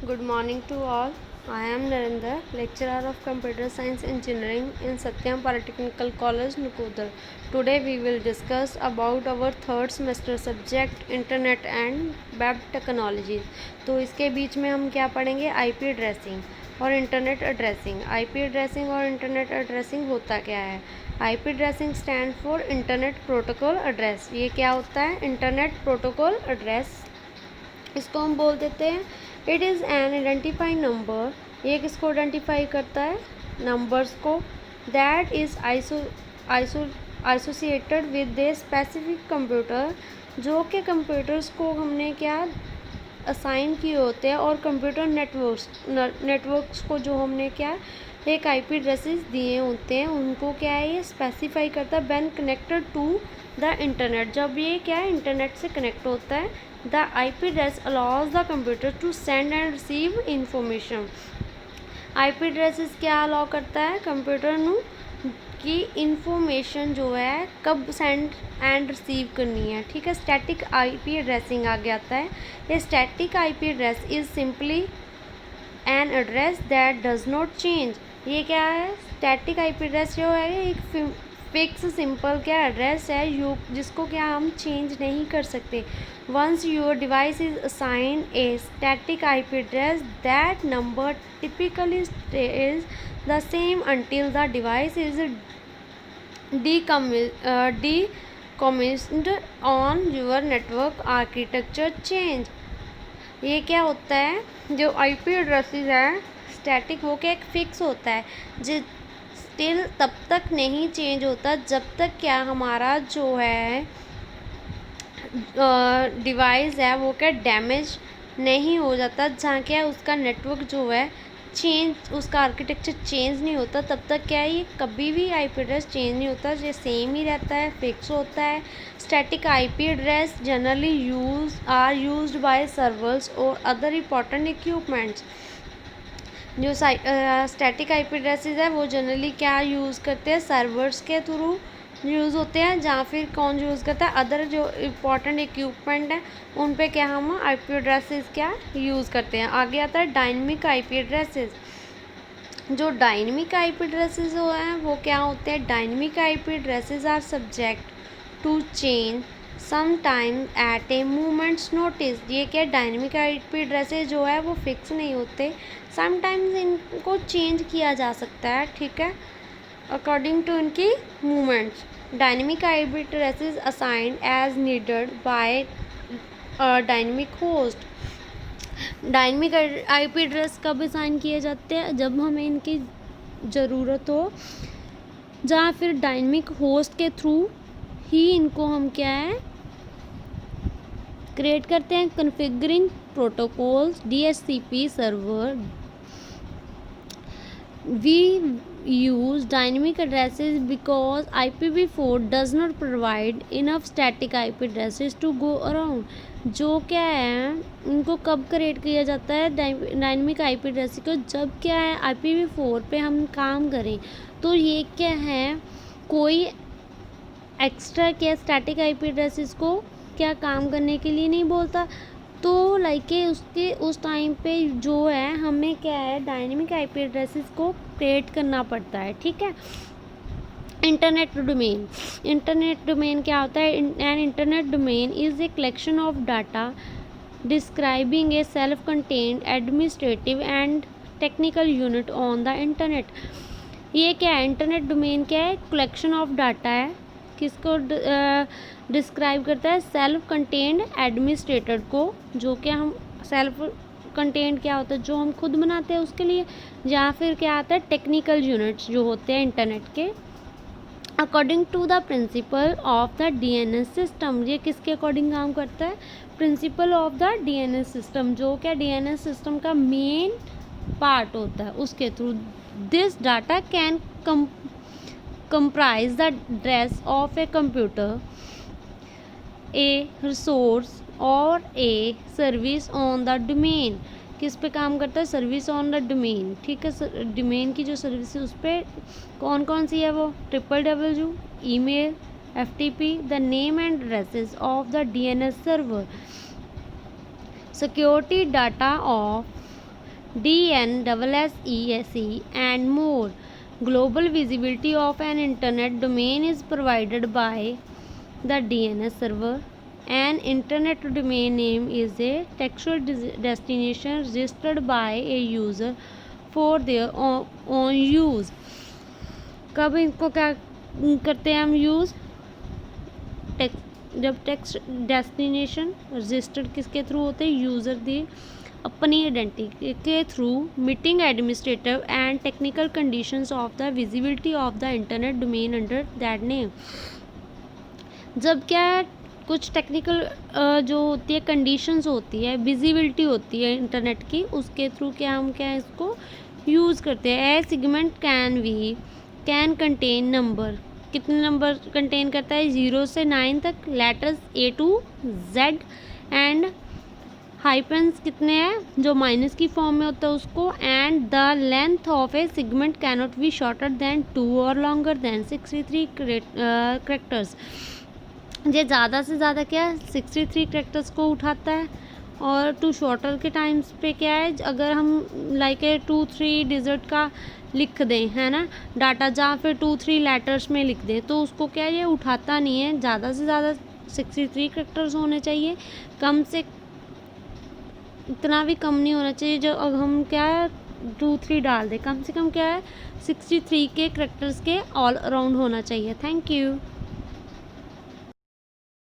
Good morning to all. I am Narendra, lecturer of Computer Science Engineering in Satyam Polytechnical College, Nakodar. Today we will discuss about our third semester subject Internet and Web Technologies. तो इसके बीच में हम क्या पढ़ेंगे, IP addressing और internet addressing. IP addressing और internet addressing होता क्या है. IP addressing stand for internet protocol address. ये क्या होता है, इंटरनेट प्रोटोकॉल एड्रेस. इसको हम बोल देते हैं it is an identifying number. ये किसको आइडेंटिफाई करता है, नंबर्स को. That is associated with a specific computer. जो कि कंप्यूटर्स को हमने क्या असाइन किए होते हैं, और कंप्यूटर नेटवर्क्स को जो हमने क्या एक IP एड्रेसेस दिए होते हैं, उनको क्या है ये स्पेसिफाई करता है. When connected to the internet, जब ये क्या है इंटरनेट से कनेक्ट होता है. द IP address allows the computer to send and receive information. IP addresses क्या अलाउ करता है कंप्यूटर नू की इंफॉर्मेशन जो है कब सेंड एंड रिसीव करनी है. ठीक है, स्टैटिक IP एड्रेसिंग आगे आता है. ये static IP address is simply an address that does not change. ये क्या है, स्टैटिक IP एड्रेस जो है एक फिक्स सिंपल क्या एड्रेस है जिसको क्या हम चेंज नहीं कर सकते. Once your device is assign a static IP address, that number typically stays the same until the device is decommissioned on your network architecture change. ये क्या होता है, जो IP एड्रेसेस है स्टैटिक, वो क्या एक फिक्स होता है जो स्टिल तब तक नहीं चेंज होता जब तक क्या हमारा जो है डिवाइस है वो क्या डैमेज नहीं हो जाता. जहाँ क्या उसका नेटवर्क जो है चेंज, उसका आर्किटेक्चर चेंज नहीं होता, तब तक क्या है ये कभी भी IP एड्रेस चेंज नहीं होता, ये सेम ही रहता है, फिक्स होता है. Static IP address generally used by servers और अदर इम्पॉर्टेंट इक्विपमेंट्स. जो स्टैटिक IP एड्रेसेस है वो जनरली क्या यूज़ करते हैं, सर्वर्स के थ्रू यूज़ होते हैं, जहाँ फिर कौन यूज़ करता है, अदर जो इम्पॉर्टेंट इक्विपमेंट है उन पे क्या हम IP एड्रेसेस क्या यूज़ करते हैं. आगे आता है डायनेमिक IP एड्रेसेस. जो डायनेमिक IP एड्रेसेस जो हैं वो क्या होते हैं, dynamic IP addresses are subject to change sometime at a moment's notice. ये क्या डायनेमिक IP एड्रेसेस जो है वो फिक्स नहीं होते, समटाइम्स इनको चेंज किया जा सकता है. ठीक है, अकॉर्डिंग टू इनकी movements. Dynamic IP addresses assigned as needed by dynamic host. Dynamic IP address कब असाइन किए जाते हैं, जब हमें इनकी ज़रूरत हो, जहाँ फिर डायनेमिक होस्ट के थ्रू ही इनको हम क्या है क्रिएट करते हैं. Configuring protocols DHCP server. We use dynamic addresses because IPv4 does not provide enough static IP addresses to go around. जो क्या है इनको कब क्रिएट किया जाता है डायनेमिक IP एड्रेस को, जब क्या है IPv4 पे हम काम करें, तो ये क्या है कोई एक्स्ट्रा क्या स्टैटिक IP एड्रेसेस को क्या काम करने के लिए नहीं बोलता. तो लाइक उसके उस टाइम पे जो है हमें क्या है डायनेमिक IP एड्रेसेस को क्रिएट करना पड़ता है. ठीक है. Internet domain. इंटरनेट डोमेन क्या होता है, an internet domain is a collection of data describing A self contained administrative and technical unit on the internet. ये क्या है, इंटरनेट डोमेन क्या है, कलेक्शन ऑफ डाटा है, किसको डिस्क्राइब करता है, सेल्फ कंटेन्ड एडमिनिस्ट्रेटर को. जो कि हम सेल्फ कंटेन्ड क्या होता है, जो हम खुद बनाते हैं उसके लिए, या फिर क्या आता है टेक्निकल यूनिट्स जो होते हैं इंटरनेट के. According to the principle of the DNS system. ये किसके अकॉर्डिंग काम करता है, principle of the DNS system, जो क्या DNS सिस्टम का मेन पार्ट होता है, उसके through this data can comprise the address of a computer, a resource or a service on the domain. किस पे काम करता है, सर्विस ऑन द डोमेन. ठीक है, डोमेन की जो सर्विस है उस पर कौन कौन सी है वो, www, email, FTP, the name and addresses of the DNS server. Security data of DNSSE and more. Global visibility of an internet domain is provided by the DNS server. An internet domain name is a textual destination registered by a user for their own use. कब इनको क्या करते हैं हम use? जब text destination registered किसके through होते हैं? यूज़र दी अपनी आइडेंटिटी के through meeting administrative and technical conditions of the visibility of the internet domain under that name. जब क्या है, कुछ टेक्निकल जो होती है कंडीशंस होती है, विजिबिलिटी होती है इंटरनेट की, उसके थ्रू क्या हम क्या है इसको यूज़ करते हैं। A segment can contain number, कितने नंबर कंटेन करता है? 0 से 9 तक, letters A to Z and hyphens कितने हैं? जो माइनस की फॉर्म में होता है उसको। And the length of A segment cannot be shorter than 2 और लॉन्गर देन 63 करेक्टर्स। ये ज़्यादा से ज़्यादा क्या है? 63 करेक्टर्स को उठाता है। और टू शॉर्टर के टाइम्स पे क्या है, अगर हम लाइक 2-3 डिजिट का लिख दें, है ना, डाटा, जहाँ फिर 2-3 लेटर्स में लिख दें, तो उसको क्या ये उठाता नहीं है। ज़्यादा से ज़्यादा 63 करेक्टर्स होने चाहिए, कम से इतना भी कम नहीं होना चाहिए जो अब हम क्या है 2-3 डाल दें। कम से कम क्या है 63 के करेक्टर्स के ऑल अराउंड होना चाहिए। Thank you.